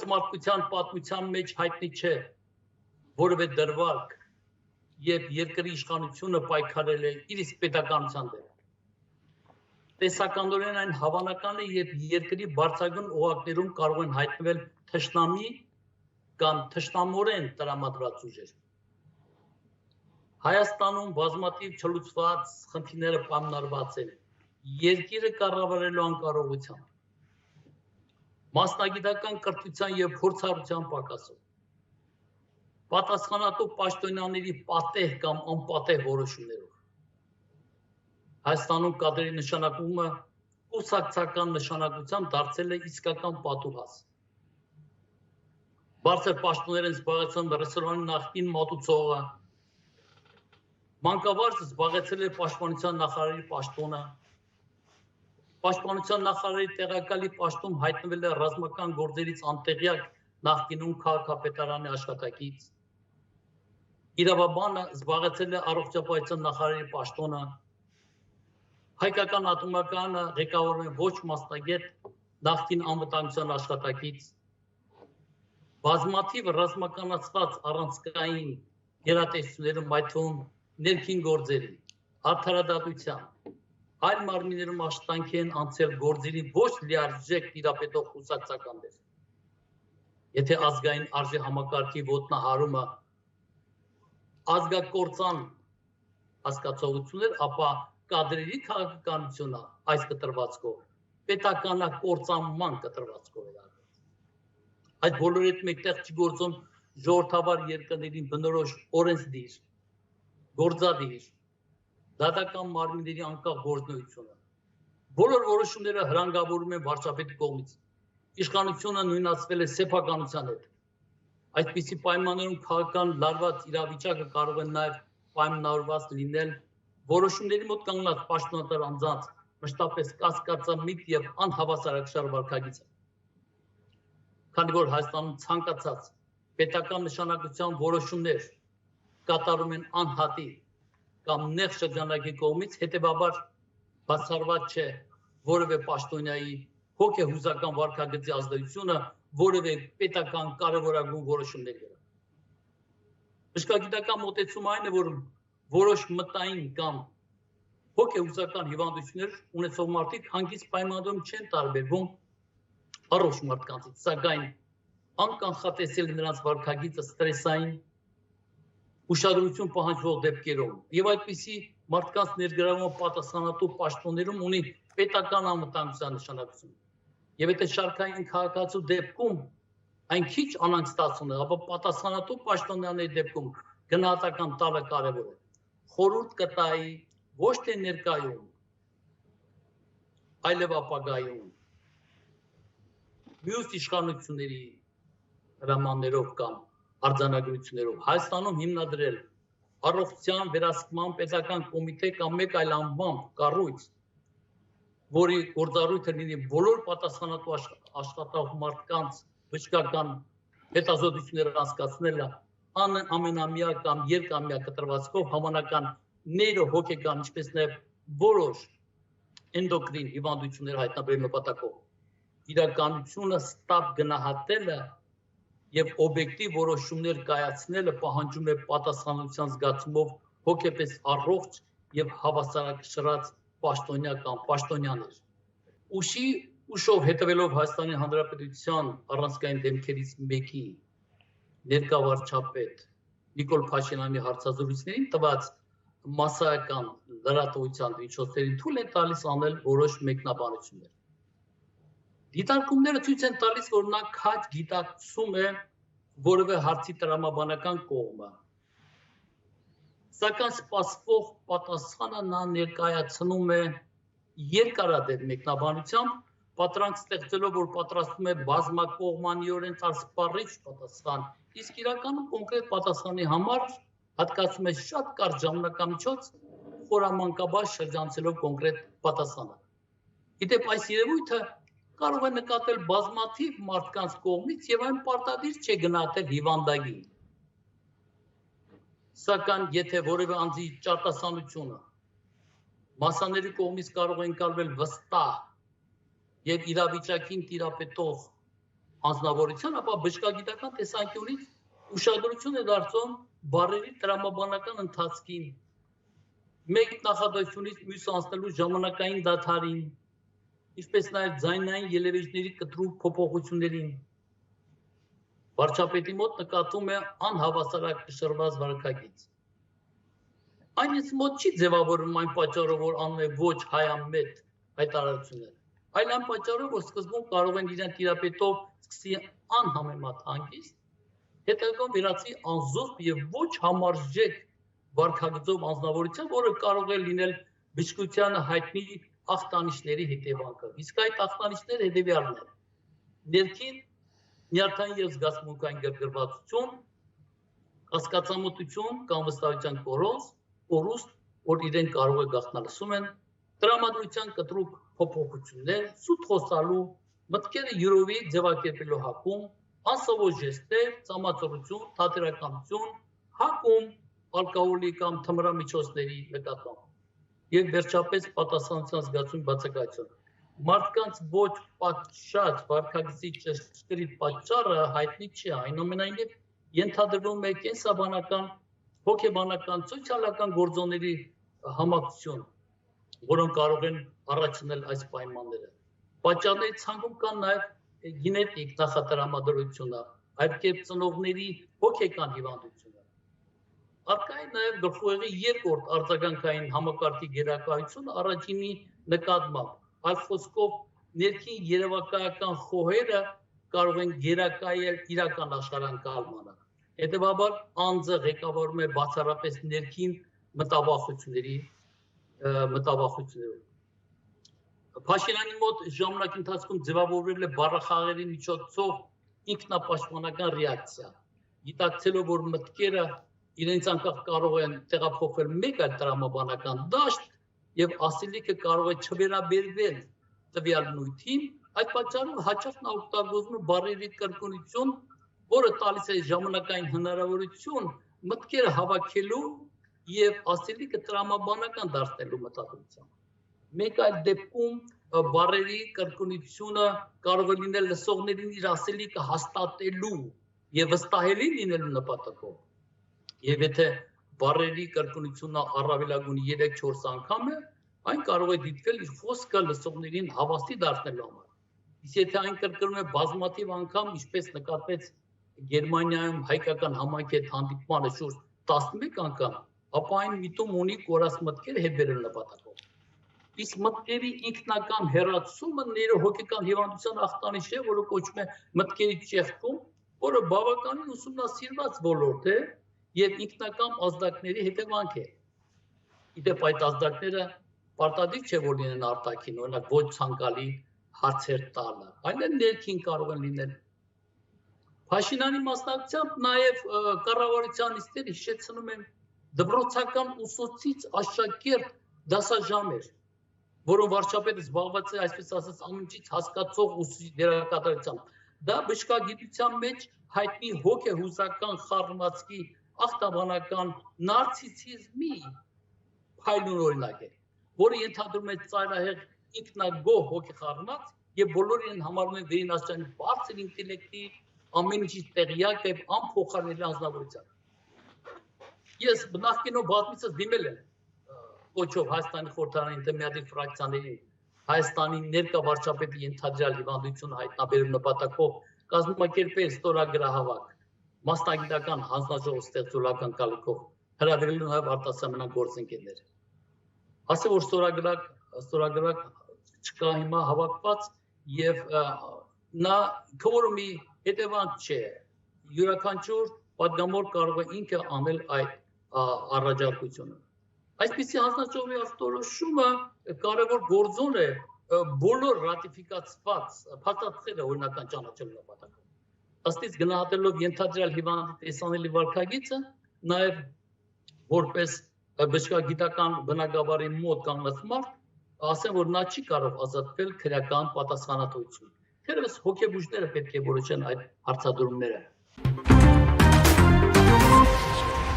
Այլևս մարդկության պատմության մեջ հայտնի չէ որևէ դրվագ, երբ երկրի իշխանությունը պայքարել է իր իսկ պետականության դեմ։ Տեսականորեն այն հավանական է, երբ երկրի բարձրագույն օղակներում կարող են հայտնվել թշնամի կամ թշնամորեն տրամադրված ուժեր։ Հայաստանում բազմաթիվ չլուծված խնդիրները պայմանավորված են երկիրը կառավարելու անկարողությամբ, մասնագիտական կրթության և փորձառության պակասով, պատասխանատու պաշտոնյաների պատեհ կամ անպատեհ որոշումներով։ Հայաստանում կադրերի նշանակումը կուսակցական նշանակությամբ դարձել է իսկական պատուհաս։ Բարձր պաշտոններ են զբաղեցնում ռեստորանի նախկին մատուցողը, մանկավարժը զբաղեցրել է պաշտպանության նախարարի պաշտոնը, պաշտպանության նախարարի տեղակալի պաշտոնում հայտնվել է ռազմական գործերից անտեղյակ նախկինում քաղաքապետարանի աշխատակից, իրավաբանը զբաղեցրել է առողջապահության նախարարի պաշտոնը, հայկական ատոմակայանը ղեկավարում է ոչ մասնագետ նախկին անվտանգության աշխատակից, բազմաթիվ ռազմականացված առանցքային գերատեսչություններում, այդ թվում ներքին գործերի, արդարադատության, այլ մարմիններում աշխատանքի են անցել գործերի ոչ լիարժեք տիրապետող կուսակցականներ։ Եթե ազգային արժի համակարգի ոտնահարումը ազգակործան հասկացողություններ, ապա կադրերի քաղաքականությունը այս կտրվածքով պետականակործանման կտրվածքով է արվել։ Այդ բոլորի հետ մեկտեղ չի գործում ժողովրդավար երկրներին բնորոշ օրենսդիր, գործադիր, դատական մարմինների անկախ գործունեությունը։ Բոլոր որոշումները հրանգավորում են վարչապետի կողմից։ Իշխանությունը նույնացվել է սեփականության հետ։ Այդպիսի պայմաններում քաղաքական լարված իրավիճակը կարող է նաև պայմանավորված լինել որոշումների մոտ կանգնած պաշտոնատար անձանց, մշտապես կասկածամիտ եւ անհավասարակշռ վարքագիծը։ Քանի որ Հայաստանում ցանկացած պետական նշանակության որոշումներ կատարում են անհատի կամ նեղ շրջանակի կողմից, հետևաբար բացառված չէ որևէ պաշտոնյայի հոգեհուզական վարքագծի ազդեցությունը որևէ պետական կարևորագույն որոշումների վրա։ Բժշկագիտական մոտեցումը այն է, որ որոշ մտային կամ հոգեհուզական հիվանդություններ ունեցող մարդիկ հանգիստ պայմաններում չեն տարբերվում առողջ մարդկանցից, սակայն անկանխատեսել նրանց վարքագիծը ստրեսային ուշադրություն պահանջող դեպքերում եւ այդպիսի մարդկանց ներգրավումը պատասխանատու պաշտոններում ունի պետական անվտանգության նշանակություն։ Եվ եթե շարքային քաղաքացու դեպքում այն քիչ անհանգստացուն է, ապա պատասխանատու պաշտոնյաների դեպքում գնահատական տալը կարևոր է։ Խորհուրդ կտայի ոչ թե ներկայում, այլև ապագայում մյուս իշխանությունների հրամաններով կամ արձանագրություններով Հայաստանում հիմնադրել առողջության վերահսկման պետական կոմիտե կամ մեկ այլ անվամբ կառույց, որի գործառույթը լինի բոլոր պատասխանատու աշխատող մարդկանց բժշկական հետազոտությունները անցկացնելը ամենամյա կամ երկամյա կտրվածքով հավանական նեյրոհոգեկան, ինչպես նաև որոշ էնդոկրին հիվանդություններ հայտնաբերելու նպատակով իրականությունը ստապ գնահատելը եւ օբյեկտիվ որոշումներ կայացնելը պահանջում է պատասխանատվության զգացումով հոգեպես առողջ եւ հավասարակշռած պաշտոնյա կամ պաշտոնյաներ։ Ուշով հետևելով Հայաստանի Հանրապետության առանցքային դեմքերից մեկի ներկա վարչապետ Նիկոլ Փաշինյանի հարցազրույցներին տված մասսայական լրատվության միջոցներին թույլ են տալիս անել որոշ մեկնաբանություններ։ Դիտարկումները ցույց են տալիս, որ նա քաջ գիտակցում է որևէ հարցի տրամաբանական կողմը, սակայն սպասվող պատասխանը նա ներկայացնում է երկարատև մեկնաբանությամբ, պատրանք ստեղծելով, որ պատրաստում է բազմակողմանիորեն սպառիչ պատասխան, իսկ իրականում կոնկրետ պատասխանի համար հատկացում է շատ կարճ ժամանակամիջոց, խորամանկաբար շրջանցելով կոնկրետ պատասխանը։ Գիտեք, այս երևույթը կարող է նկատել բազմաթիվ մարդկանց կողմից եւ այն պարտադիր չէ գնահատել հիվանդագին։ Սակայն եթե որևէ անձի ճարտասանությունը մասաների կողմից կարող է ընկալվել վստահ եւ իրավիճակին տիրապետող անձնավորության, ապա բժշկագիտական տեսանկյունից ուշադրություն է դարձում բառերի տրամաբանական ընթացքին, մեկ նախադասությունից մյուս անցնելու ժամանակային դադարին, ինչպես նաև ձայնային ելևէջների կտրուկ փոփոխություններին։ Վարչապետի մոտ նկատվում է անհավասարակշռված վարքագիծ։ Այն ինձ մոտ չի ձևավորվում այն պատճառով, որ անում է ոչ հայամետ հայտարարություններ, այլ այն պատճառով, որ սկզբում կարող են իրեն տիրապետող սկսի անհամեմատ հանգիստ, հետագայում վերածվի անզուսպ եւ ոչ համարժեք վարքագծով անձնավորության, որը կարող է լինել բժշկությանը հայտնի ախտանիշների հետևանքը։ Իսկ այդ ախտանիշները հետևյալն են. ներքին նյարդային եւ զգացմունքային գրգռվածություն, կասկածամտություն կամ վստահության կորուստ, որ իրեն կարող է գաղտնալսում են, տրամադրության կտրուկ փոփոխություններ, սուտ խոսալու, մտքերը յուրովի ձևակերպելու հակում, անսովոր ժեստեր, ծամացողություն, թատերականություն, հակում ալկոհոլի կամ թմրամիջոցների նկատմամբ եւ վերջապես պատասխանատվության զգացում բացակայություն։ Մարդկանց ոչ պատշաճ վարքագծի ճշգրիտ պատճառը հայտնի չի, այնուամենայնիվ ենթադրվում է կենսաբանական, հոգեբանական, սոցիալական գործոնների համակցություն, որոնք կարող են առաջացնել այս պայմանները։ Պատճառների ցանկում կան նաև գենետիկ նախատրամադրությունը, այդ կերպ ծնողների հոգեկան հիվանդությունը։ Առկա է նաև գլխուղեղի երկրորդ արձագանքային համակարգի գերակայությունը առաջինի նկատմամբ, այլ խոսքով ներքին երևակայական խոհերը կարող են գերակայել իրական աշխարհանկալմանը։ Հետևաբար անձը ղեկավարում է բացառապես ներքին մտավախություններով։ Փաշինյանի մոտ ժամանակի ընթացքում ձևավորվել է բառախաղերի միջոցով ինքնապաշտպանական ռեակցիա, գիտակցելով, որ մտքերը իրենց անկախ կարող են տեղափոխվել մեկ այլ տրամաբանական դաշտ եւ ասելիքը կարող է չվերաբերվել տվյալ նյութին, այդ պատճառով հաճախ նա օգտագործում է բառերի կրկնություն, որը տալիս է ժամանակային հնարավորություն մտքերը հավաքելու եւ ասելիքը տրամաբանական դարձնելու մտադրությամբ։ Մեկ այլ դեպքում բառերի կրկնությունը կարող է լինել լսողներին իր ասելիքը հաստատելու եւ վստահելի լինելու նպատակով։ Եվ եթե բառերի կրկնությունը առավելագույն 3-4 անգամ է, այն կարող է դիտվել իր խոսքը լսողներին հավաստի դարձնելու համար։ Իսկ եթե այն կրկնում է բազմաթիվ անգամ, ինչպես նկատվեց Գերմանիայում հայկական համայնքի հետ հանդիպմանը շուրջ 11 անգամ, ապա այն միտում ունի կորած մտքերը հետ բերել նպատակով։ Իսկ մտքերի ինքնական հեռացումը ներհոգեկան հիվանդության ախտանիշ է, որը կոչվում է մտքերի ճեղքում, որը բավականին ուսումնասիրված ոլորտ է եւ ինքնական ազդակների հետևանք է։ Իդեպ այդ ազդակները պարտադիր չէ, որ լինեն արտաքին, օրինակ ոչ ցանկալի հարցեր տալը, այլ ներքին կարող են լինել։ Փաշինյանի մասնակցությամբ նաև կառավարության նիստերը հիշեցնում են դպրոցական ուսուցիչ աշակերտ դասաժամեր, որոնց վարչապետը զբաղված է, այսպես ասած, ամենից հասկացող ուսուցիչ դերակատարությամբ։ Դա բժշկագիտության մեջ հայտնի հոգեհուզական խառնվածքի ախտաբանական նարցիսիզմի փայլուն օրինակ է, որը ենթադրում է ծայրահեղ ինքնագոհ հոգեխառնված եւ բոլորին համարում են վերին բարձր ինտելեկտի ամեն ինչի տեղյակ եւ անփոխարինելի անձնավորությամբ։ Ես նախկինում բազմիցս դիմել եմ կոչով Հայաստանի խորհրդարանի ինտերմեդիատ ֆրակցիաներին Հայաստանի ներկա վարչապետի ենթադրյալ հիվանդություն հայտնաբերելու նպատակով կազմակերպել ստորագրահավաք մասնագիտական հանձնաժողով ստեղծողական կարգով հրավիրելու նաև արտասահմանյան գործընկերներ։ Ասել որ ստորագրակ չկա հիմա հավաքված եւ նա քվորումի հետևանք չէ, յուրաքանչյուր պատգամավոր կարող է ինքը անել այդ առաջարկությունը։ Այսպիսի հանձնաժողովի արտորոշումը կարևոր գործոն է բոլոր ռատիֆիկացված փաստաթղթերը օրինական ճանաչելու նպատակով։ Ըստ իս գնահատելով ենթադրյալ հիվանդի տեսանելի վարքագիծը, նաև որպես բժշկագիտական բնագավառի մոտ կանգնած մարդ, ասեմ, որ նա չի կարող ազատվել քրեական պատասխանատվություն։ Թերևս հոգեբուժները պետք է որոշեն այդ հարցադրումները։